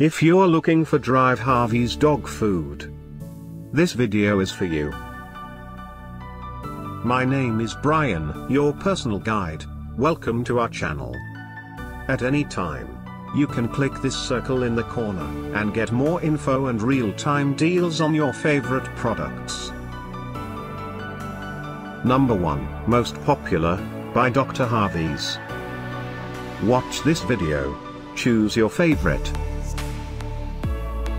If you're looking for dry Harvey's dog food, this video is for you. My name is Brian, your personal guide. Welcome to our channel. At any time, you can click this circle in the corner and get more info and real-time deals on your favorite products. Number 1, Most Popular, by Dr. Harveys. Watch this video. Choose your favorite.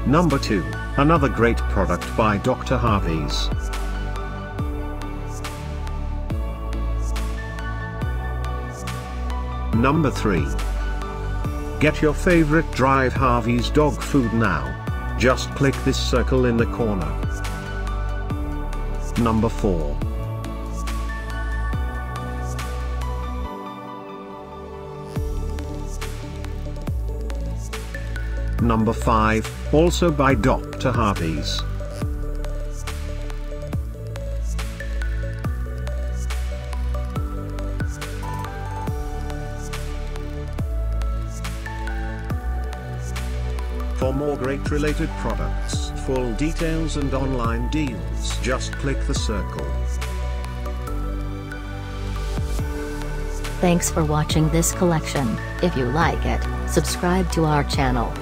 Number 2, another great product by Dr. Harveys. Number 3. Get your favorite dry Harvey's dog food now. Just click this circle in the corner. Number 4. Number 5, also by Dr. Harveys. For more great related products, full details and online deals, just click the circle. Thanks for watching this collection. If you like it, subscribe to our channel.